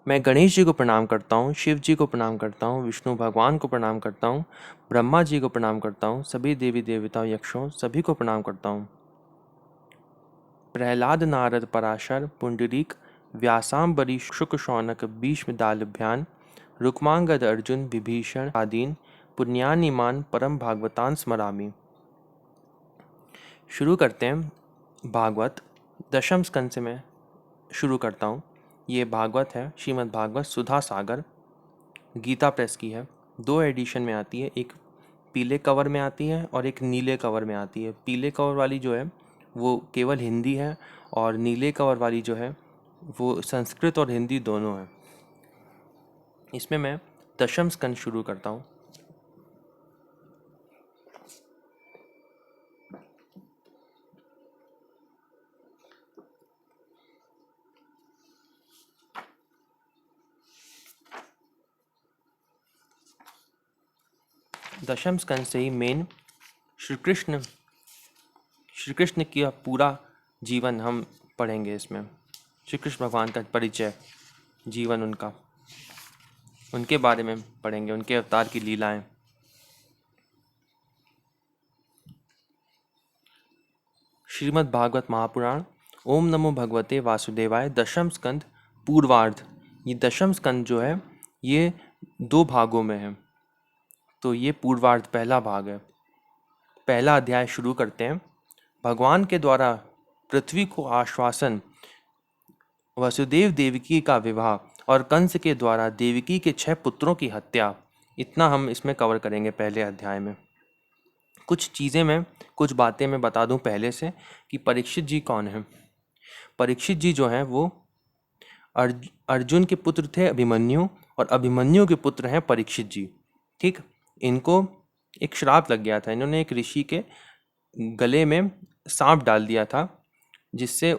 मैं गणेश जी को प्रणाम करता हूँ, शिव जी को प्रणाम करता हूँ, विष्णु भगवान को प्रणाम करता हूँ, ब्रह्मा जी को प्रणाम करता हूँ, सभी देवी देवताओं यक्षों सभी को प्रणाम करता हूँ। प्रहलाद नारद पराशर पुंडरीक व्यासाम्बरी शुक शौनक भीष्म दालभ्यान रुक्मांगद अर्जुन विभीषण आदीन पुण्यानिमान परम भागवतान स्मरामि। शुरू करते हैं भागवत दशम स्कंद से मैं शुरू करता हूँ। ये भागवत है श्रीमद् भागवत सुधा सागर, गीता प्रेस की है। 2 एडिशन में आती है, एक पीले कवर में आती है और एक नीले कवर में आती है। पीले कवर वाली जो है वो केवल हिंदी है और नीले कवर वाली जो है वो संस्कृत और हिंदी दोनों है। इसमें मैं दशम स्कंद शुरू करता हूँ। दशम स्कंद से ही मेन श्री कृष्ण का पूरा जीवन हम पढ़ेंगे। इसमें श्री कृष्ण भगवान का परिचय, जीवन उनके बारे में पढ़ेंगे, उनके अवतार की लीलाएं। श्रीमद् भागवत महापुराण। ओम नमो भगवते वासुदेवाय। दशम स्कंद पूर्वार्ध। ये दशम स्कंद जो है ये 2 भागों में है, तो ये पूर्वार्ध पहला भाग है। पहला अध्याय शुरू करते हैं। भगवान के द्वारा पृथ्वी को आश्वासन, वसुदेव देवकी का विवाह और कंस के द्वारा देवकी के 6 पुत्रों की हत्या, इतना हम इसमें कवर करेंगे पहले अध्याय में। कुछ बातें मैं बता दूं पहले से कि परीक्षित जी कौन हैं। परीक्षित जी जो हैं वो अर्जुन के पुत्र थे अभिमन्यु, और अभिमन्यु के पुत्र हैं परीक्षित जी। ठीक, इनको एक श्राप लग गया था। इन्होंने एक ऋषि के गले में सांप डाल दिया था, जिससे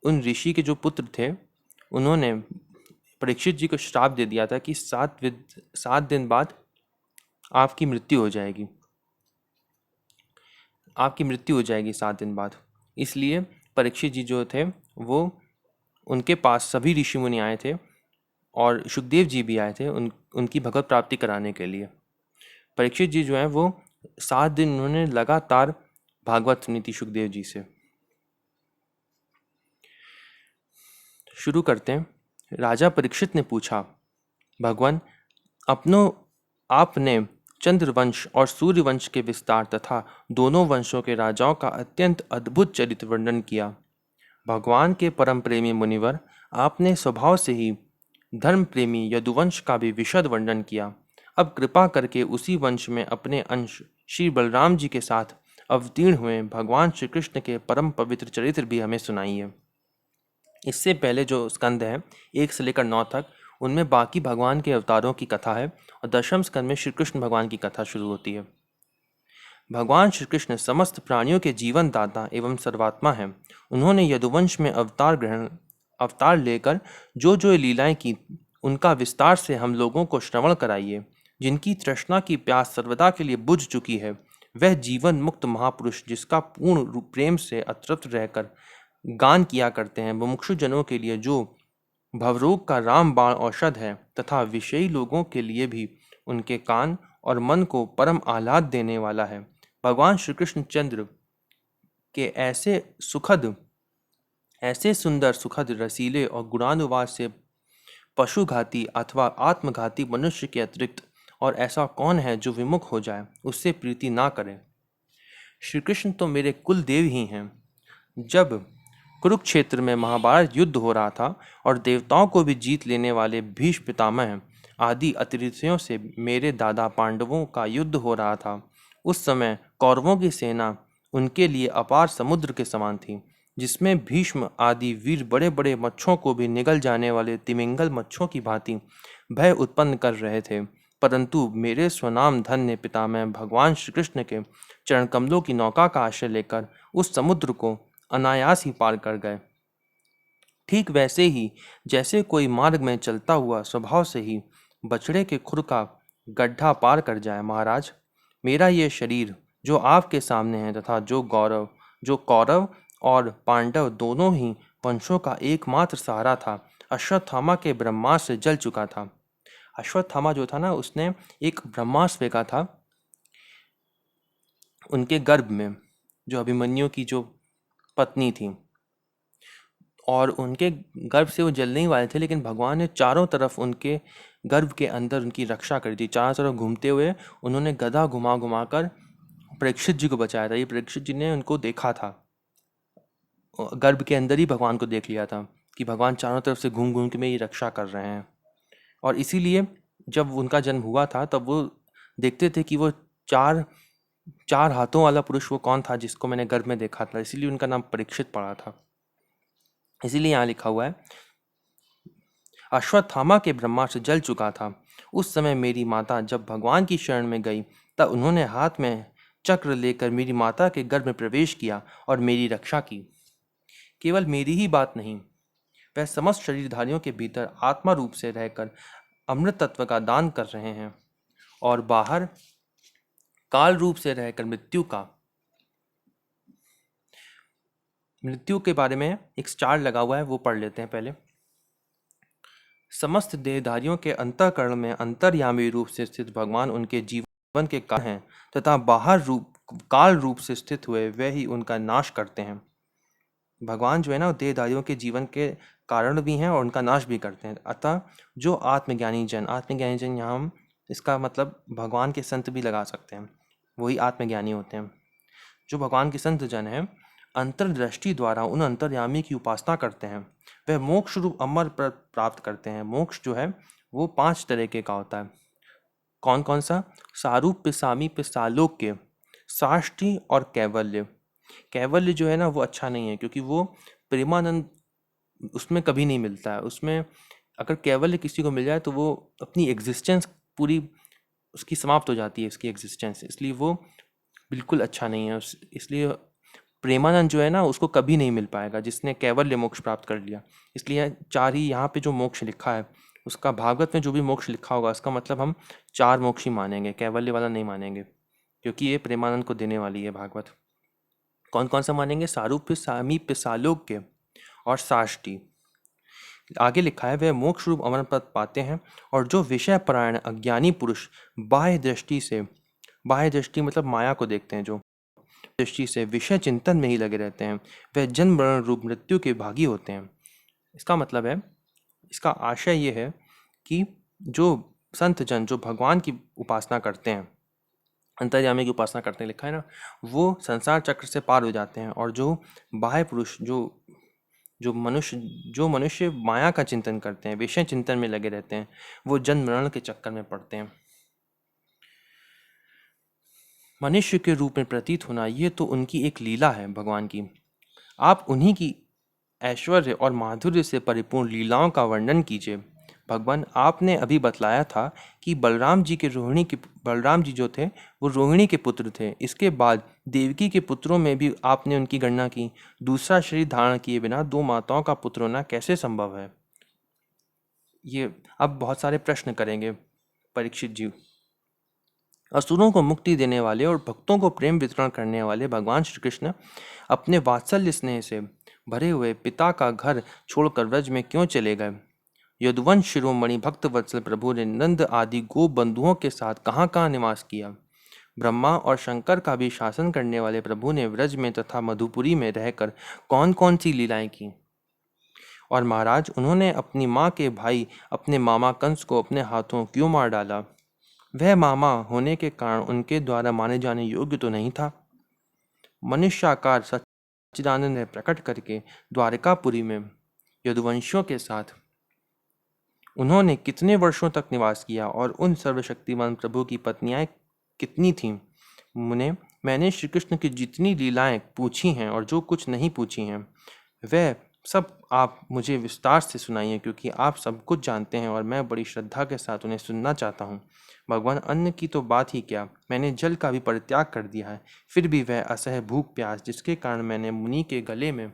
उन ऋषि के जो पुत्र थे उन्होंने परीक्षित जी को श्राप दे दिया था कि 7 दिन बाद आपकी मृत्यु हो जाएगी। 7 दिन बाद। इसलिए परीक्षित जी जो थे वो उनके पास सभी ऋषि मुनि आए थे और सुखदेव जी भी आए थे उनकी भगवत प्राप्ति कराने के लिए। परीक्षित जी जो हैं वो 7 दिन उन्होंने लगातार भागवत सुनी थी सुखदेव जी से। शुरू करते हैं। राजा परीक्षित ने पूछा, भगवान, आपने चंद्रवंश और सूर्यवंश के विस्तार तथा दोनों वंशों के राजाओं का अत्यंत अद्भुत चरित्र वर्णन किया। भगवान के परम प्रेमी मुनिवर, आपने स्वभाव से ही धर्म प्रेमी यदुवंश का भी विशद वर्णन किया। अब कृपा करके उसी वंश में अपने अंश श्री बलराम जी के साथ अवतीर्ण हुए भगवान श्री कृष्ण के परम पवित्र चरित्र भी हमें सुनाइए। इससे पहले जो स्कंद है 1 से लेकर 9 तक, उनमें बाकी भगवान के अवतारों की कथा है और दशम स्कंद में श्री कृष्ण भगवान की कथा शुरू होती है। भगवान श्री कृष्ण समस्त प्राणियों के जीवन दाता एवं सर्वात्मा हैं। उन्होंने यदुवंश में अवतार लेकर जो जो लीलाएं की, उनका विस्तार से हम लोगों को श्रवण कराइए। जिनकी तृष्णा की प्यास सर्वदा के लिए बुझ चुकी है, वह जीवन मुक्त महापुरुष जिसका पूर्ण प्रेम से अतृप्त रहकर गान किया करते हैं, मुमुक्षु जनों के लिए जो भवरोग का रामबाण औषध है, तथा विषयी लोगों के लिए भी उनके कान और मन को परम आह्लाद देने वाला है। भगवान श्री कृष्ण चंद्र के ऐसे सुंदर सुखद रसीले और गुणानुवाद से पशुघाती अथवा आत्मघाती मनुष्य के अतिरिक्त और ऐसा कौन है जो विमुख हो जाए, उससे प्रीति ना करे। श्री कृष्ण तो मेरे कुल देव ही हैं। जब कुरुक्षेत्र में महाभारत युद्ध हो रहा था और देवताओं को भी जीत लेने वाले भीष्म पितामह आदि अतिथियों से मेरे दादा पांडवों का युद्ध हो रहा था, उस समय कौरवों की सेना उनके लिए अपार समुद्र के समान थी, जिसमें भीष्म आदि वीर बड़े बड़े मच्छों को भी निगल जाने वाले तिमिंगल मच्छों की भांति भय उत्पन्न कर रहे थे। परंतु मेरे स्वनाम धन्य पितामह भगवान श्री कृष्ण के चरण कमलों की नौका का आश्रय लेकर उस समुद्र को अनायास ही पार कर गए। ठीक वैसे ही जैसे कोई मार्ग में चलता हुआ स्वभाव से ही बछड़े के खुर का गड्ढा पार कर जाए। महाराज, मेरा ये शरीर जो आपके सामने है तथा जो कौरव और पांडव दोनों ही वंशों का एकमात्र सहारा था, अश्वत्थामा के ब्रह्मास्त्र से जल चुका था। अश्वत्थामा जो था ना, उसने एक ब्रह्मास्त्र फेंका था उनके गर्भ में, जो अभिमन्यु की जो पत्नी थी, और उनके गर्भ से वो जलने ही वाले थे, लेकिन भगवान ने चारों तरफ उनके गर्भ के अंदर उनकी रक्षा कर दी। चारों तरफ घूमते हुए उन्होंने गदा घुमा घुमा कर परीक्षित जी को बचाया था। ये परीक्षित जी ने उनको देखा था, गर्भ के अंदर ही भगवान को देख लिया था कि भगवान चारों तरफ से घूम घूम के मेरी रक्षा कर रहे हैं। और इसीलिए जब उनका जन्म हुआ था तब वो देखते थे कि वो चार चार हाथों वाला पुरुष वो कौन था जिसको मैंने गर्भ में देखा था, इसीलिए उनका नाम परीक्षित पड़ा था। इसीलिए यहाँ लिखा हुआ है, अश्वत्थामा के ब्रह्मास्त्र जल चुका था। उस समय मेरी माता जब भगवान की शरण में गई तब उन्होंने हाथ में चक्र लेकर मेरी माता के गर्भ में प्रवेश किया और मेरी रक्षा की। केवल मेरी ही बात नहीं, वह समस्त शरीरधारियों के भीतर आत्मा रूप से रहकर अमृत तत्व का दान कर रहे हैं और बाहर काल रूप से रहकर मृत्यु के बारे में एक स्टार लगा हुआ है, वो पढ़ लेते हैं पहले। समस्त देहधारियों के अंतःकरण में अंतर्यामी रूप से स्थित भगवान उनके जीवन के कारण हैं तथा बाहर काल रूप से स्थित हुए वे ही उनका नाश करते हैं। भगवान जो है ना, देहधारियों के जीवन के कारण भी हैं और उनका नाश भी करते हैं। अतः जो आत्मज्ञानी जन यहाँ हम इसका मतलब भगवान के संत भी लगा सकते हैं, वही आत्मज्ञानी होते हैं। जो भगवान के संत जन हैं, अंतर्दृष्टि द्वारा उन अंतर्यामी की उपासना करते हैं, वह मोक्ष रूप अमर प्राप्त करते हैं। मोक्ष जो है वो 5 तरीके का होता है। कौन कौन सा? सारूप्य, सामीप्य, सालोक्य, साष्टी और कैवल्य। कैवल्य जो है ना वो अच्छा नहीं है, क्योंकि वो प्रेमानंद उसमें कभी नहीं मिलता है। उसमें अगर कैवल्य किसी को मिल जाए तो वो अपनी एग्जिस्टेंस पूरी उसकी समाप्त हो जाती है, उसकी एग्जिस्टेंस, इसलिए वो बिल्कुल अच्छा नहीं है। इसलिए प्रेमानंद जो है ना उसको कभी नहीं मिल पाएगा जिसने कैवल्य मोक्ष प्राप्त कर लिया। इसलिए 4 ही यहाँ पे जो मोक्ष लिखा है, उसका भागवत में जो भी मोक्ष लिखा होगा उसका मतलब हम 4 मोक्ष ही मानेंगे, कैवल्य वाला नहीं मानेंगे, क्योंकि ये प्रेमानंद को देने वाली है भागवत। कौन कौन सा मानेंगे? सारूप्य, सामीप्य, सालोक्य और साष्टी। आगे लिखा है, वह मोक्ष रूप अमर पद पाते हैं और जो विषय परायण अज्ञानी पुरुष बाह्य दृष्टि मतलब माया को देखते हैं, जो दृष्टि से विषय चिंतन में ही लगे रहते हैं, वह जन्म मरण रूप मृत्यु के भागी होते हैं। इसका मतलब है, इसका आशय ये है कि जो संत जन जो भगवान की उपासना करते हैं, अंतर्यामी की उपासना करते हैं, लिखा है ना, वो संसार चक्र से पार हो जाते हैं। और जो बाह्य पुरुष जो मनुष्य माया का चिंतन करते हैं, विषय चिंतन में लगे रहते हैं, वो जन्म मरण के चक्कर में पड़ते हैं। मनुष्य के रूप में प्रतीत होना ये तो उनकी एक लीला है भगवान की। आप उन्हीं की ऐश्वर्य और माधुर्य से परिपूर्ण लीलाओं का वर्णन कीजिए। भगवान, आपने अभी बतलाया था कि बलराम जी जो थे वो रोहिणी के पुत्र थे। इसके बाद देवकी के पुत्रों में भी आपने उनकी गणना की। दूसरा शरीर धारण किए बिना 2 माताओं का पुत्र होना कैसे संभव है? ये अब बहुत सारे प्रश्न करेंगे परीक्षित जी। असुरों को मुक्ति देने वाले और भक्तों को प्रेम वितरण करने वाले भगवान श्री कृष्ण अपने वात्सल्य स्नेह से भरे हुए पिता का घर छोड़कर व्रज में क्यों चले गए? यदुवंश शिरोमणि भक्त वत्सल प्रभु ने नंद आदि गो बंधुओं के साथ कहाँ कहाँ निवास किया? ब्रह्मा और शंकर का भी शासन करने वाले प्रभु ने व्रज में तथा मधुपुरी में रहकर कौन कौन सी लीलाएं की? और महाराज, उन्होंने अपनी माँ के भाई अपने मामा कंस को अपने हाथों क्यों मार डाला? वह मामा होने के कारण उनके द्वारा माने जाने योग्य तो नहीं था। मनुष्याकार सच्चिदानंद ने प्रकट करके द्वारकापुरी में यदुवंशियों के साथ उन्होंने कितने वर्षों तक निवास किया और उन सर्वशक्तिमान प्रभु की पत्नियां कितनी थीं? मैंने श्री कृष्ण की जितनी लीलाएं पूछी हैं और जो कुछ नहीं पूछी हैं वह सब आप मुझे विस्तार से सुनाइए, क्योंकि आप सब कुछ जानते हैं और मैं बड़ी श्रद्धा के साथ उन्हें सुनना चाहता हूँ। भगवान, अन्न की तो बात ही क्या, मैंने जल का भी परित्याग कर दिया है, फिर भी वह असह्य भूख प्यास जिसके कारण मैंने मुनि के गले में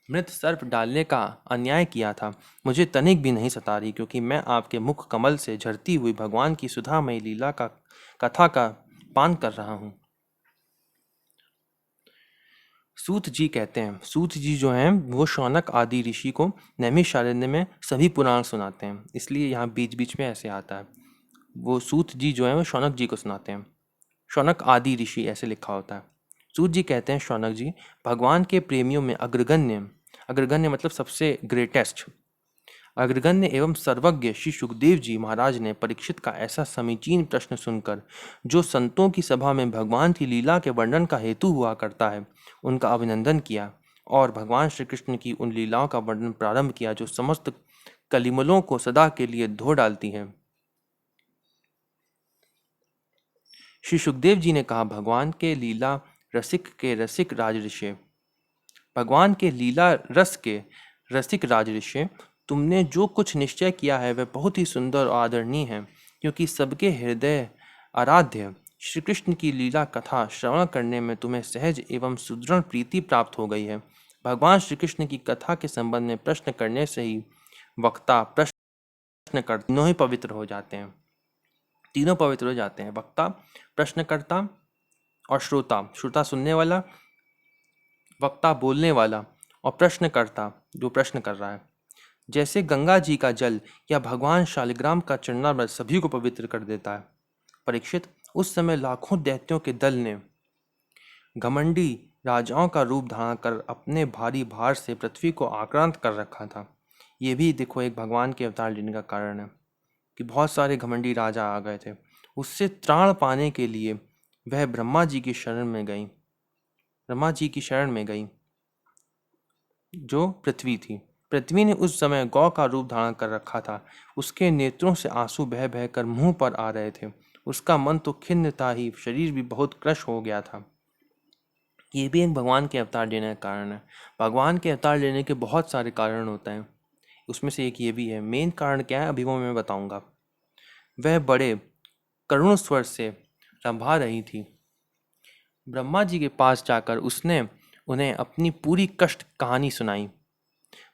मृत सर्प डालने का अन्याय किया था, मुझे तनिक भी नहीं सता रही, क्योंकि मैं आपके मुख कमल से झरती हुई भगवान की सुधामयी लीला का कथा का पान कर रहा हूँ। सूत जी कहते हैं, सूत जी जो हैं वो शौनक आदि ऋषि को नैमिषारण्य में सभी पुराण सुनाते हैं, इसलिए यहाँ बीच बीच में ऐसे आता है। वो सूत जी जो हैं वो शौनक जी को सुनाते हैं, शौनक आदि ऋषि ऐसे लिखा होता है। सूत जी कहते हैं, शौनक जी, भगवान के प्रेमियों में अग्रगण्य, अग्रगण्य मतलब सबसे ग्रेटेस्ट, अग्रगण्य एवं सर्वज्ञ श्री सुखदेव जी महाराज ने परीक्षित का ऐसा समीचीन प्रश्न सुनकर, जो संतों की सभा में भगवान की लीला के वर्णन का हेतु हुआ करता है, उनका अभिनंदन किया और भगवान श्री कृष्ण की उन लीलाओं का वर्णन प्रारंभ किया जो समस्त कलिमलों को सदा के लिए धो डालती हैं। श्री सुखदेव जी ने कहा, भगवान के लीला रसिक के रसिक राजऋषि, भगवान के लीला रस के रसिक राजऋषि, तुमने जो कुछ निश्चय किया है वह बहुत ही सुंदर और आदरणीय है, क्योंकि सबके हृदय आराध्य श्री कृष्ण की लीला कथा श्रवण करने में तुम्हें सहज एवं सुदृढ़ प्रीति प्राप्त हो गई है। भगवान श्री कृष्ण की कथा के संबंध में प्रश्न करने से ही वक्ता प्रश्न कर तीनों ही पवित्र हो जाते हैं, तीनों पवित्र हो जाते हैं, वक्ता, प्रश्नकर्ता और श्रोता, श्रोता सुनने वाला, वक्ता बोलने वाला और प्रश्नकर्ता जो प्रश्न कर रहा है। जैसे गंगा जी का जल या भगवान शालिग्राम का चरणामृत सभी को पवित्र कर देता है। परीक्षित, उस समय लाखों दैत्यों के दल ने घमंडी राजाओं का रूप धारण कर अपने भारी भार से पृथ्वी को आक्रांत कर रखा था। ये भी देखो एक भगवान के अवतार लेने का कारण है कि बहुत सारे घमंडी राजा आ गए थे। उससे त्राण पाने के लिए वह ब्रह्मा जी की शरण में गई, ब्रह्मा जी की शरण में गई जो पृथ्वी थी। पृथ्वी ने उस समय गौ का रूप धारण कर रखा था। उसके नेत्रों से आंसू बह बह कर मुंह पर आ रहे थे। उसका मन तो खिन्न था ही, शरीर भी बहुत क्रश हो गया था। ये भी एक भगवान के अवतार लेने का कारण है। भगवान के अवतार लेने के बहुत सारे कारण होते हैं, उसमें से एक ये भी है। मेन कारण क्या है अभी वो मैं बताऊंगा। वह बड़े करुण स्वर से रंभा रही थी। ब्रह्मा जी के पास जाकर उसने उन्हें अपनी पूरी कष्ट कहानी सुनाई।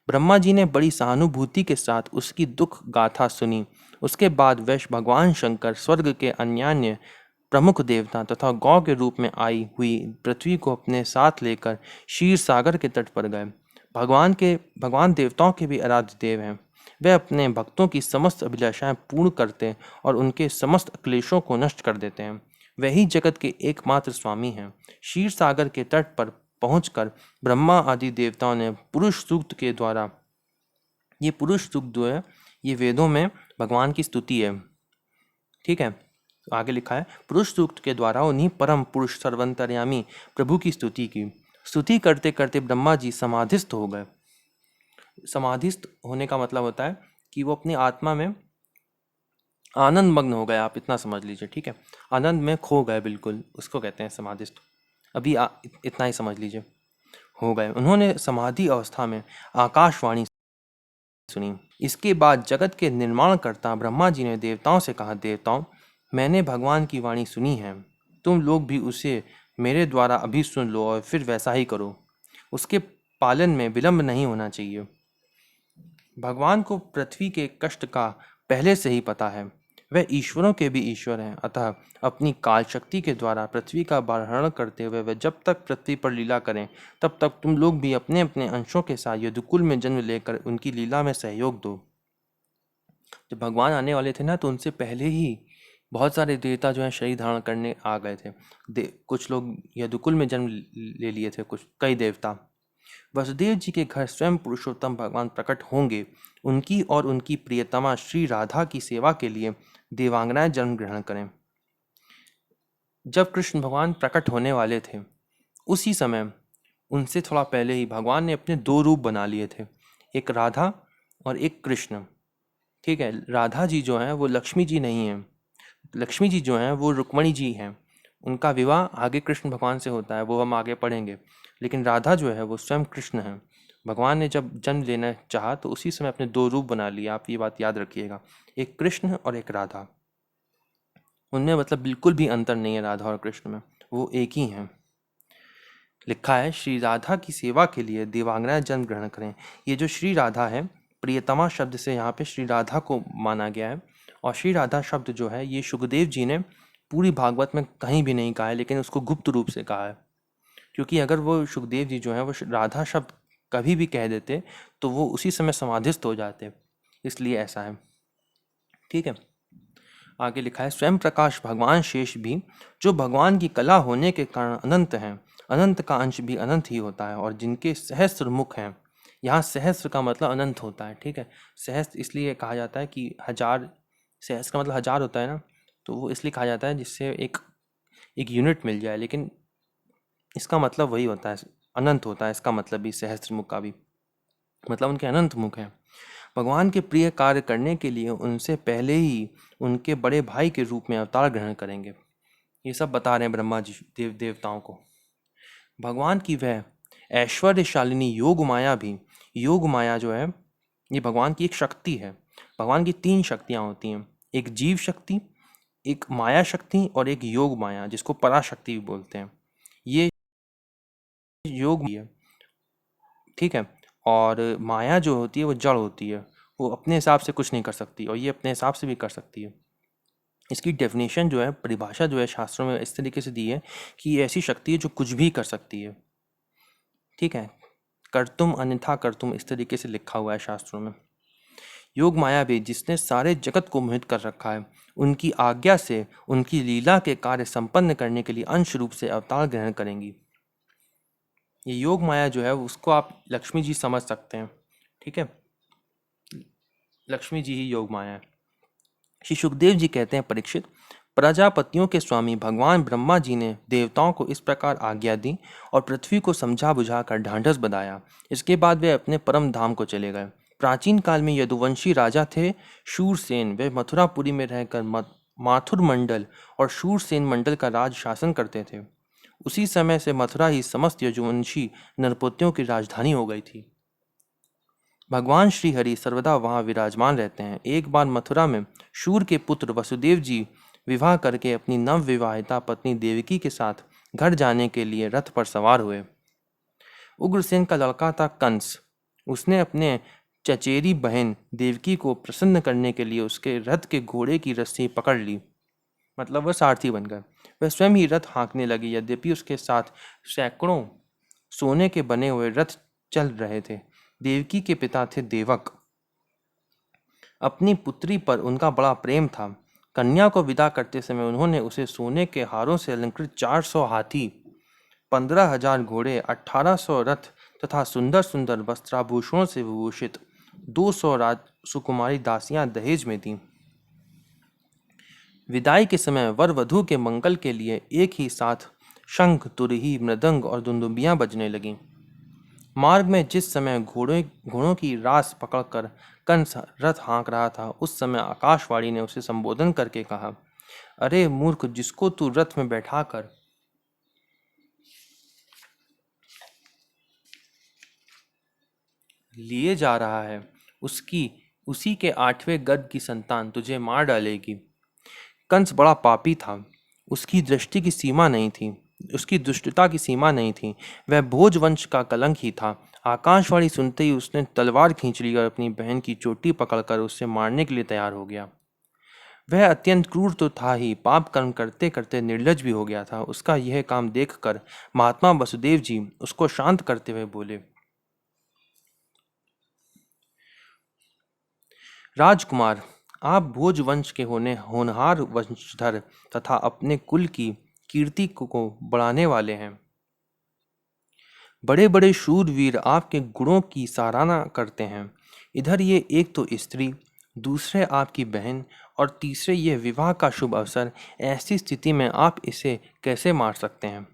ब्रह्मा जी ने बड़ी सहानुभूति के साथ उसकी दुख गाथा सुनी। उसके बाद वह भगवान शंकर स्वर्ग के अन्यान्य प्रमुख देवता तथा गौ के रूप में आई हुई पृथ्वी को अपने साथ लेकर क्षीर सागर के तट पर गए। भगवान देवताओं के भी आराध्य देव हैं। वे अपने भक्तों की समस्त अभिलाषाएं पूर्ण करते और उनके समस्त क्लेशों को नष्ट कर देते हैं। वही जगत के एकमात्र स्वामी हैं। क्षीर सागर के तट पर पहुंचकर ब्रह्मा आदि देवताओं ने पुरुष सूक्त के द्वारा, ये पुरुष सूक्त जो है ये वेदों में भगवान की स्तुति है, ठीक है। आगे लिखा है, पुरुष सूक्त के द्वारा उन्हीं परम पुरुष सर्वंतर्यामी प्रभु की स्तुति की। स्तुति करते करते ब्रह्मा जी समाधिस्थ हो गए। समाधिस्थ होने का मतलब होता है कि वो अपनी आत्मा में आनंद मग्न हो गए, आप इतना समझ लीजिए, ठीक है। आनंद में खो गए बिल्कुल, उसको कहते हैं समाधिस्थ। अभी इतना ही समझ लीजिए, हो गए। उन्होंने समाधि अवस्था में आकाशवाणी सुनी। इसके बाद जगत के निर्माणकर्ता ब्रह्मा जी ने देवताओं से कहा, देवताओं, मैंने भगवान की वाणी सुनी है, तुम लोग भी उसे मेरे द्वारा अभी सुन लो और फिर वैसा ही करो। उसके पालन में विलंब नहीं होना चाहिए। भगवान को पृथ्वी के कष्ट का पहले से ही पता है। वह ईश्वरों के भी ईश्वर हैं, अतः अपनी काल शक्ति के द्वारा पृथ्वी का बारहरण करते हुए वह जब तक पृथ्वी पर लीला करें तब तक तुम लोग भी अपने अपने अंशों के साथ यदुकुल में जन्म लेकर उनकी लीला में सहयोग दो। जब भगवान आने वाले थे ना, तो उनसे पहले ही बहुत सारे देवता जो हैं शरीर धारण करने आ गए थे। कुछ लोग यदुकुल में जन्म ले लिए थे, कुछ कई देवता। वसुदेव जी के घर स्वयं पुरुषोत्तम भगवान प्रकट होंगे। उनकी और उनकी प्रियतमा श्री राधा की सेवा के लिए देवांगनाएं जन्म ग्रहण करें। जब कृष्ण भगवान प्रकट होने वाले थे उसी समय उनसे थोड़ा पहले ही भगवान ने अपने दो रूप बना लिए थे, एक राधा और एक कृष्ण, ठीक है। राधा जी जो हैं वो लक्ष्मी जी नहीं हैं, लक्ष्मी जी जो हैं वो रुक्मणी जी हैं। उनका विवाह आगे कृष्ण भगवान से होता है, वो हम आगे पढ़ेंगे। लेकिन राधा जो है वो स्वयं कृष्ण है। भगवान ने जब जन्म लेना चाहा तो उसी समय अपने दो रूप बना लिया, आप ये बात याद रखिएगा, एक कृष्ण और एक राधा। उनमें मतलब बिल्कुल भी अंतर नहीं है राधा और कृष्ण में, वो एक ही हैं। लिखा है, श्री राधा की सेवा के लिए देवांगनाएं जन्म ग्रहण करें। ये जो श्री राधा है, प्रियतमा शब्द से यहाँ पे श्री राधा को माना गया है। और श्री राधा शब्द जो है ये सुखदेव जी ने पूरी भागवत में कहीं भी नहीं कहा है, लेकिन उसको गुप्त रूप से कहा है। क्योंकि अगर वो सुखदेव जी जो हैं वो राधा शब्द कभी भी कह देते तो वो उसी समय समाधिस्थ हो जाते, इसलिए ऐसा है। ठीक है, आगे लिखा है, स्वयं प्रकाश भगवान शेष भी जो भगवान की कला होने के कारण अनंत हैं, अनंत का अंश भी अनंत ही होता है, और जिनके सहस्त्र मुख हैं। यहाँ सहस्त्र का मतलब अनंत होता है। ठीक है, सहस्त्र इसलिए कहा जाता है कि हजार, सहस्त्र का मतलब हजार होता है ना, तो वो इसलिए कहा जाता है जिससे एक एक यूनिट मिल जाए, लेकिन इसका मतलब वही होता है, अनंत होता है इसका मतलब भी, सहस्त्र मुख का भी मतलब उनके अनंत मुख हैं। भगवान के प्रिय कार्य करने के लिए उनसे पहले ही उनके बड़े भाई के रूप में अवतार ग्रहण करेंगे। ये सब बता रहे हैं ब्रह्मा जी देवताओं को। भगवान की वह ऐश्वर्यशालिनी योग माया भी, योग माया जो है ये भगवान की एक शक्ति है। भगवान की 3 शक्तियाँ होती हैं, एक जीव शक्ति, एक माया शक्ति और एक योग माया, जिसको पराशक्ति भी बोलते हैं। ये योग भी है, ठीक है। और माया जो होती है वो जड़ होती है, वो अपने हिसाब से कुछ नहीं कर सकती, और ये अपने हिसाब से भी कर सकती है। इसकी डेफिनेशन जो है, परिभाषा जो है शास्त्रों में इस तरीके से दी है कि ये ऐसी शक्ति है जो कुछ भी कर सकती है। ठीक है, कर्तुम अन्यथा कर्तुम इस तरीके से लिखा हुआ है शास्त्रों में। योग माया भी जिसने सारे जगत को मोहित कर रखा है, उनकी आज्ञा से उनकी लीला के कार्य संपन्न करने के लिए अंश रूप से अवतार ग्रहण करेंगी। ये योग माया जो है उसको आप लक्ष्मी जी समझ सकते हैं। ठीक है, लक्ष्मी जी ही योग माया है। श्री सुखदेव जी कहते हैं, परीक्षित, प्रजापतियों के स्वामी भगवान ब्रह्मा जी ने देवताओं को इस प्रकार आज्ञा दी और पृथ्वी को समझा बुझाकर ढांढस बंधाया। इसके बाद वे अपने परम धाम को चले गए। प्राचीन काल में यदुवंशी राजा थे शूरसेन। वे मथुरापुरी में रहकर माथुर मंडल और शूरसेन मंडल का राज शासन करते थे। उसी समय से मथुरा ही समस्त यदुवंशी नरपतियों की राजधानी हो गई थी। भगवान श्री हरि सर्वदा वहाँ विराजमान रहते हैं। एक बार मथुरा में शूर के पुत्र वसुदेव जी विवाह करके अपनी नवविवाहिता पत्नी देवकी के साथ घर जाने के लिए रथ पर सवार हुए। उग्रसेन का लड़का था कंस। उसने अपने चचेरी बहन देवकी को प्रसन्न करने के लिए उसके रथ के घोड़े की रस्सी पकड़ ली, मतलब वह सारथी बन गए। वह स्वयं ही रथ हाँकने लगी। यद्यपि उसके साथ सैकड़ों सोने के बने हुए रथ चल रहे थे। देवकी के पिता थे देवक। अपनी पुत्री पर उनका बड़ा प्रेम था। कन्या को विदा करते समय उन्होंने उसे सोने के हारों से अलंकृत 400 हाथी, 15,000 घोड़े, 1800 रथ तथा सुंदर सुंदर वस्त्राभूषणों से विभूषित 200 राजसुकुमारी दासियां दहेज में दी। विदाई के समय वर वधू के मंगल के लिए एक ही साथ शंख, तुरही, मृदंग और दुंदुबियां बजने लगीं। मार्ग में जिस समय घोड़ों की रास पकड़कर कंस रथ हाँक रहा था, उस समय आकाशवाणी ने उसे संबोधन करके कहा, अरे मूर्ख, जिसको तू रथ में बैठाकर लिए जा रहा है, उसी के 8वें गर्भ की संतान तुझे मार डालेगी। कंस बड़ा पापी था। उसकी दृष्टि की सीमा नहीं थी, उसकी दुष्टता की सीमा नहीं थी। वह भोज वंश का कलंक ही था। आकाशवाणी सुनते ही उसने तलवार खींच ली और अपनी बहन की चोटी पकड़कर उससे मारने के लिए तैयार हो गया। वह अत्यंत क्रूर तो था ही, पाप कर्म करते करते निर्लज भी हो गया था। उसका यह काम देखकर महात्मा वसुदेव जी उसको शांत करते हुए बोले, राजकुमार, आप भोज वंश के होनहार वंशधर तथा अपने कुल की कीर्ति को बढ़ाने वाले हैं। बड़े बड़े शूरवीर आपके गुणों की सराहना करते हैं। इधर ये एक तो स्त्री, दूसरे आपकी बहन और तीसरे ये विवाह का शुभ अवसर। ऐसी स्थिति में आप इसे कैसे मार सकते हैं?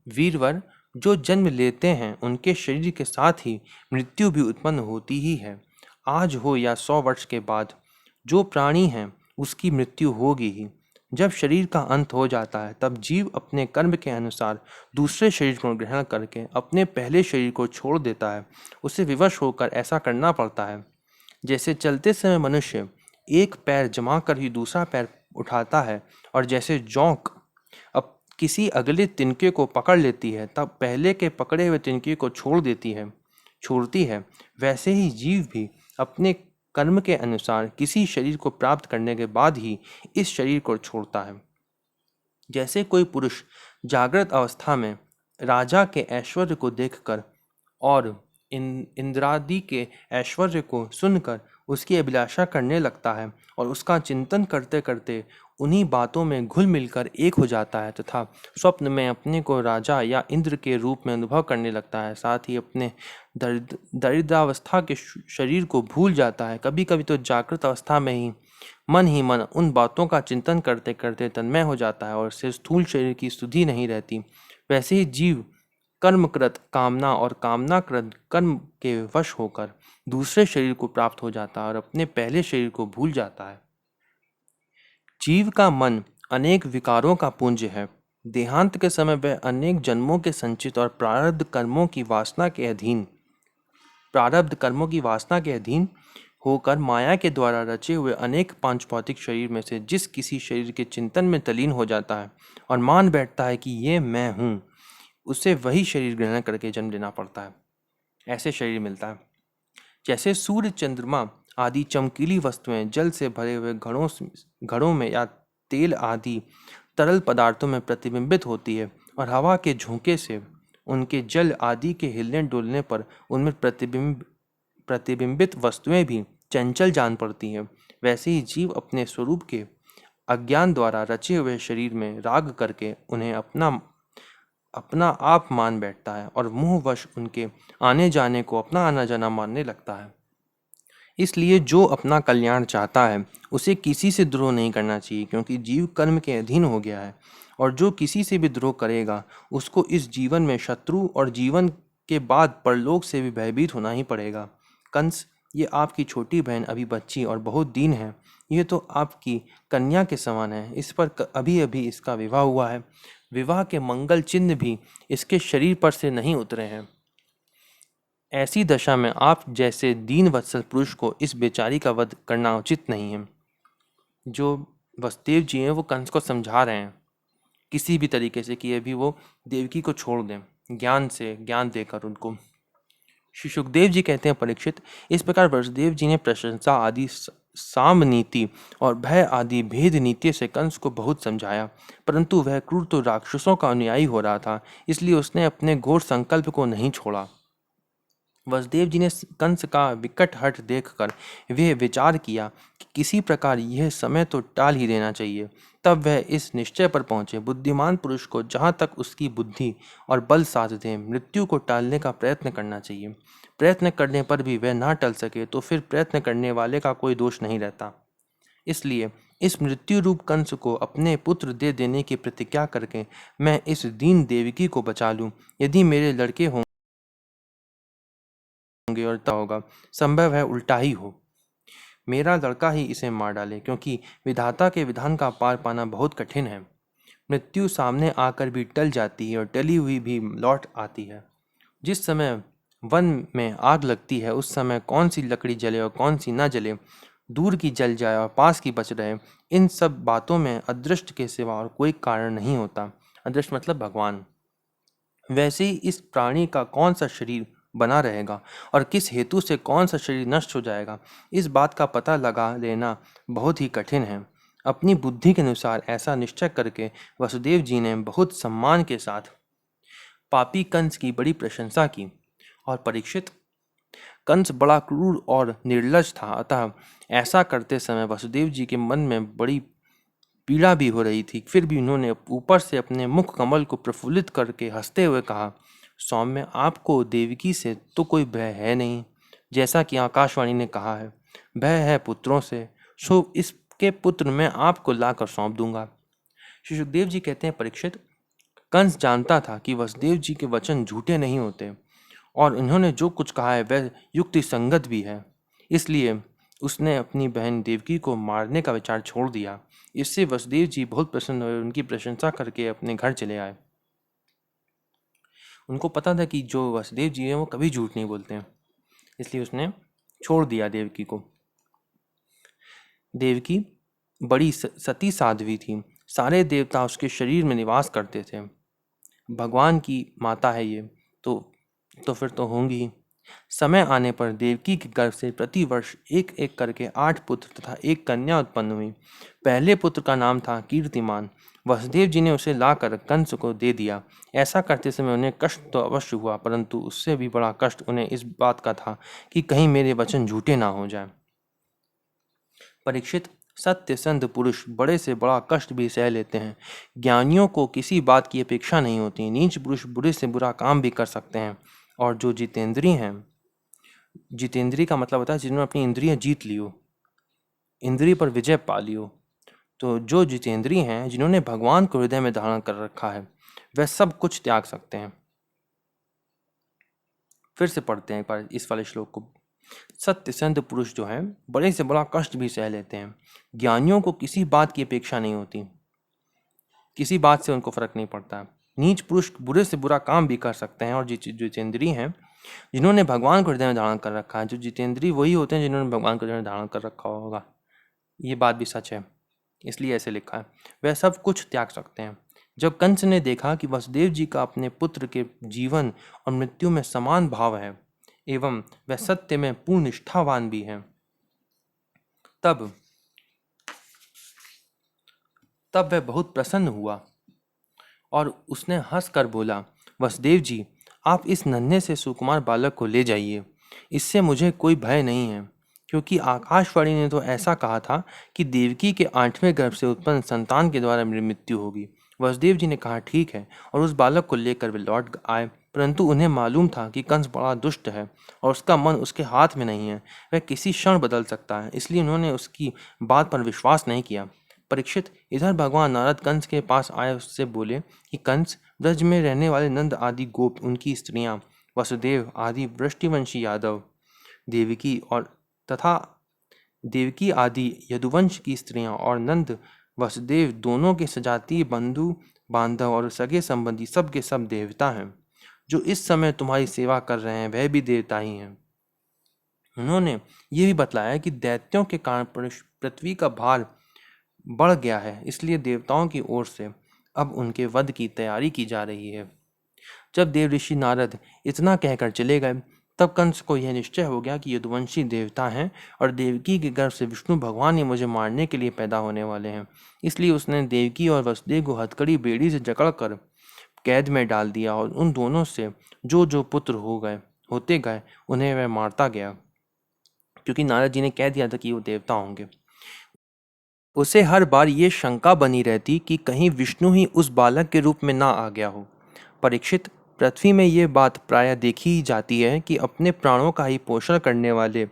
वीरवर, जो जन्म लेते हैं उनके शरीर के साथ ही मृत्यु भी उत्पन्न होती ही है। आज हो या 100 वर्ष के बाद, जो प्राणी हैं उसकी मृत्यु होगी ही। जब शरीर का अंत हो जाता है तब जीव अपने कर्म के अनुसार दूसरे शरीर को ग्रहण करके अपने पहले शरीर को छोड़ देता है। उसे विवश होकर ऐसा करना पड़ता है। जैसे चलते समय मनुष्य एक पैर जमा कर ही दूसरा पैर उठाता है, और जैसे जोंक अब किसी अगले तिनके को पकड़ लेती है तब पहले के पकड़े हुए तिनके को छोड़ती है, वैसे ही जीव भी अपने कर्म के अनुसार किसी शरीर को प्राप्त करने के बाद ही इस शरीर को छोड़ता है। जैसे कोई पुरुष जागृत अवस्था में राजा के ऐश्वर्य को देखकर और इंद्रादि के ऐश्वर्य को सुनकर उसकी अभिलाषा करने लगता है और उसका चिंतन करते करते उन्हीं बातों में घुल मिलकर एक हो जाता है तथा स्वप्न में अपने को राजा या इंद्र के रूप में अनुभव करने लगता है। साथ ही अपने दरिद्रावस्था के शरीर को भूल जाता है। कभी कभी तो जागृत अवस्था में ही मन उन बातों का चिंतन करते करते तन्मय हो जाता है और सिर्फ स्थूल शरीर की सुधि नहीं रहती। वैसे ही जीव कर्मकृत कामना और कामनाकृत कर्म के वश होकर दूसरे शरीर को प्राप्त हो जाता है और अपने पहले शरीर को भूल जाता है। जीव का मन अनेक विकारों का पुंज है। देहांत के समय वह अनेक जन्मों के संचित और प्रारब्ध कर्मों की वासना के अधीन होकर माया के द्वारा रचे हुए अनेक पांच भौतिक शरीर में से जिस किसी शरीर के चिंतन में तलीन हो जाता है और मान बैठता है कि ये मैं हूँ, उसे वही शरीर ग्रहण करके जन्म लेना पड़ता है। ऐसे शरीर मिलता है। जैसे सूर्य, चंद्रमा आदि चमकीली वस्तुएं जल से भरे हुए घड़ों में या तेल आदि तरल पदार्थों में प्रतिबिंबित होती है और हवा के झोंके से उनके जल आदि के हिलने डुलने पर उनमें प्रतिबिंबित वस्तुएं भी चंचल जान पड़ती हैं, वैसे ही जीव अपने स्वरूप के अज्ञान द्वारा रचे हुए शरीर में राग करके उन्हें अपना आप मान बैठता है और मोहवश उनके आने जाने को अपना आना जाना मानने लगता है। इसलिए जो अपना कल्याण चाहता है उसे किसी से द्रोह नहीं करना चाहिए, क्योंकि जीव कर्म के अधीन हो गया है और जो किसी से भी द्रोह करेगा उसको इस जीवन में शत्रु और जीवन के बाद परलोक से भी भयभीत होना ही पड़ेगा। कंस, ये आपकी छोटी बहन अभी बच्ची और बहुत दीन है। ये तो आपकी कन्या के समान है। इस पर अभी अभी इसका विवाह हुआ है। विवाह के मंगल चिन्ह भी इसके शरीर पर से नहीं उतरे हैं। ऐसी दशा में आप जैसे दीन वत्सल पुरुष को इस बेचारी का वध करना उचित नहीं है। जो वसुदेव जी हैं वो कंस को समझा रहे हैं किसी भी तरीके से कि अभी वो देवकी को छोड़ दें, ज्ञान देकर उनको। श्री सुखदेव जी कहते हैं, परीक्षित, इस प्रकार वसुदेव जी ने प्रशंसा आदि साम नीति और भय आदि भेद नीति से कंस को बहुत समझाया, परंतु वह क्रूर तो राक्षसों का अनुयायी हो रहा था, इसलिए उसने अपने घोर संकल्प को नहीं छोड़ा। वसुदेव जी ने कंस का विकट हठ देखकर वह विचार किया कि किसी प्रकार यह समय तो टाल ही देना चाहिए। तब वह इस निश्चय पर पहुंचे, बुद्धिमान पुरुष को जहाँ तक उसकी बुद्धि और बल साथ दे मृत्यु को टालने का प्रयत्न करना चाहिए। प्रयत्न करने पर भी वह ना टल सके तो फिर प्रयत्न करने वाले का कोई दोष नहीं रहता। इसलिए इस मृत्यु रूप कंस को अपने पुत्र दे देने की प्रतिज्ञा करके मैं इस दीन देवकी को बचा लूं। यदि मेरे लड़के होंगे और तब होगा, संभव है उल्टा ही हो, मेरा लड़का ही इसे मार डाले, क्योंकि विधाता के विधान का पार पाना बहुत कठिन है। मृत्यु सामने आकर भी टल जाती है और टली हुई भी लौट आती है। जिस समय वन में आग लगती है उस समय कौन सी लकड़ी जले और कौन सी ना जले, दूर की जल जाए और पास की बच रहे, इन सब बातों में अदृष्ट के सिवा और कोई कारण नहीं होता। अदृष्ट मतलब भगवान। वैसे ही इस प्राणी का कौन सा शरीर बना रहेगा और किस हेतु से कौन सा शरीर नष्ट हो जाएगा, इस बात का पता लगा लेना बहुत ही कठिन है। अपनी बुद्धि के अनुसार ऐसा निश्चय करके वसुदेव जी ने बहुत सम्मान के साथ पापी कंस की बड़ी प्रशंसा की। और परीक्षित, कंस बड़ा क्रूर और निर्लज था, अतः ऐसा करते समय वसुदेव जी के मन में बड़ी पीड़ा भी हो रही थी। फिर भी उन्होंने ऊपर से अपने मुख कमल को प्रफुल्लित करके हंसते हुए कहा, सौम्य, आपको देवकी से तो कोई भय है नहीं, जैसा कि आकाशवाणी ने कहा है। भय है पुत्रों से, सो इसके पुत्र मैं आपको लाकर सौंप दूंगा। श्री सुखदेव जी कहते हैं, परीक्षित, कंस जानता था कि वसुदेव जी के वचन झूठे नहीं होते और उन्होंने जो कुछ कहा है वह युक्ति संगत भी है। इसलिए उसने अपनी बहन देवकी को मारने का विचार छोड़ दिया। इससे वसुदेव जी बहुत प्रसन्न हुए, उनकी प्रशंसा करके अपने घर चले आए। उनको पता था कि जो वसुदेव जी हैं वो कभी झूठ नहीं बोलते हैं, इसलिए उसने छोड़ दिया देवकी को। देवकी बड़ी सती साध्वी थी। सारे देवता उसके शरीर में निवास करते थे। भगवान की माता है ये, तो फिर तो होंगी ही। समय आने पर देवकी के गर्भ से प्रतिवर्ष एक एक करके 8 पुत्र तथा एक कन्या उत्पन्न हुई। पहले पुत्र का नाम था कीर्तिमान। वसुदेव जी ने उसे लाकर कंस को दे दिया। ऐसा करते समय उन्हें कष्ट तो अवश्य हुआ, परंतु उससे भी बड़ा कष्ट उन्हें इस बात का था कि कहीं मेरे वचन झूठे ना हो जाएं। परीक्षित, सत्यसंध पुरुष बड़े से बड़ा कष्ट भी सह लेते हैं। ज्ञानियों को किसी बात की अपेक्षा नहीं होती। नीच पुरुष बुरे से बुरा काम भी कर सकते हैं। और जो जितेंद्रिय हैं, जितेंद्रिय का मतलब होता है जिन्होंने अपनी इंद्रियां जीत ली हो, इंद्रिय पर विजय पा ली हो। तो जो जितेंद्रिय हैं, जिन्होंने भगवान को हृदय में धारण कर रखा है, वह सब कुछ त्याग सकते हैं। फिर से पढ़ते हैं एक बार इस वाले श्लोक को। सत्यसंध पुरुष जो हैं, बड़े से बड़ा कष्ट भी सह लेते हैं। ज्ञानियों को किसी बात की अपेक्षा नहीं होती, किसी बात से उनको फर्क नहीं पड़ता। नीच पुरुष बुरे से बुरा काम भी कर सकते हैं। और जो जितेंद्रिय हैं, जिन्होंने भगवान को हृदय में धारण कर रखा है, जो जितेंद्रिय वही होते हैं जिन्होंने भगवान को हृदय में धारण कर रखा होगा। ये बात भी सच है, इसलिए ऐसे लिखा है। वह सब कुछ त्याग सकते हैं। जब कंस ने देखा कि वसुदेव जी का अपने पुत्र के जीवन और मृत्यु में समान भाव है एवं वह सत्य में पूर्ण निष्ठावान भी है, तब वह बहुत प्रसन्न हुआ और उसने हंसकर बोला, वसुदेव जी, आप इस नन्हे से सुकुमार बालक को ले जाइए। इससे मुझे कोई भय नहीं है, क्योंकि आकाशवाणी ने तो ऐसा कहा था कि देवकी के 8वें गर्भ से उत्पन्न संतान के द्वारा मेरी मृत्यु होगी। वसुदेव जी ने कहा, ठीक है, और उस बालक को लेकर वे लौट आए। परंतु उन्हें मालूम था कि कंस बड़ा दुष्ट है और उसका मन उसके हाथ में नहीं है, वह किसी क्षण बदल सकता है। इसलिए उन्होंने उसकी बात पर विश्वास नहीं किया। परीक्षित, इधर भगवान नारद कंस के पास आए, उससे बोले कि कंस, ब्रज में रहने वाले नंद आदि गोप, उनकी स्त्रियां, वसुदेव आदि वृष्टिवंशी यादव, देवकी और तथा देवकी आदि यदुवंश की स्त्रियां और नंद वसुदेव दोनों के सजातीय बंधु बांधव और सगे संबंधी सब के सब देवता हैं। जो इस समय तुम्हारी सेवा कर रहे हैं वह भी देवता ही हैं। उन्होंने ये भी बतलाया कि दैत्यों के कारण पृथ्वी का भार बढ़ गया है, इसलिए देवताओं की ओर से अब उनके वध की तैयारी की जा रही है। जब देव ऋषि नारद इतना कहकर चले गए, तब कंस को यह निश्चय हो गया कि यदुवंशी देवता हैं और देवकी के गर्भ से विष्णु भगवान ही मुझे मारने के लिए पैदा होने वाले हैं। इसलिए उसने देवकी और वसुदेव को हथकड़ी बेड़ी से जकड़कर कैद में डाल दिया और उन दोनों से जो जो पुत्र होते गए उन्हें वह मारता गया, क्योंकि नारद जी ने कह दिया था कि वो देवता होंगे। उसे हर बार ये शंका बनी रहती कि कहीं विष्णु ही उस बालक के रूप में ना आ गया हो। परीक्षित, पृथ्वी में ये बात प्रायः देखी ही जाती है कि अपने प्राणों का ही पोषण करने वाले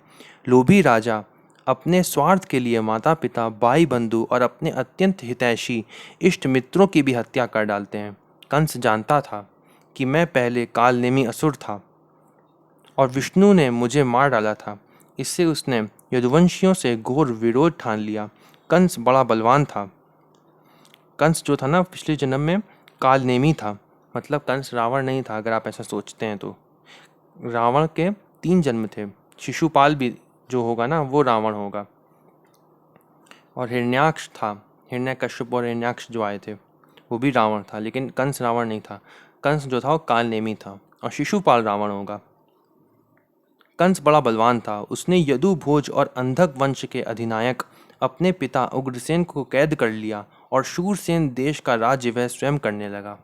लोभी राजा अपने स्वार्थ के लिए माता पिता, भाई बंधु और अपने अत्यंत हितैषी इष्ट मित्रों की भी हत्या कर डालते हैं। कंस जानता था कि मैं पहले कालनेमी असुर था और विष्णु ने मुझे मार डाला था। इससे उसने यदुवंशियों से घोर विरोध ठान लिया। कंस बड़ा बलवान था। कंस जो था ना, पिछले जन्म में कालनेमी था, मतलब कंस रावण नहीं था। अगर आप ऐसा सोचते हैं तो रावण के 3 जन्म थे। शिशुपाल भी जो होगा ना, वो रावण होगा। और हिरण्याक्ष था, हिरण्यकश्यप और हिरण्याक्ष जो आए थे वो भी रावण था, लेकिन कंस रावण नहीं था। कंस जो था वो कालनेमी था और शिशुपाल रावण होगा। कंस बड़ा बलवान था। उसने यदु भोज और अंधक वंश के अधिनायक अपने पिता उग्रसेन को कैद कर लिया और शूरसेन देश का राज्य वह स्वयं करने लगा।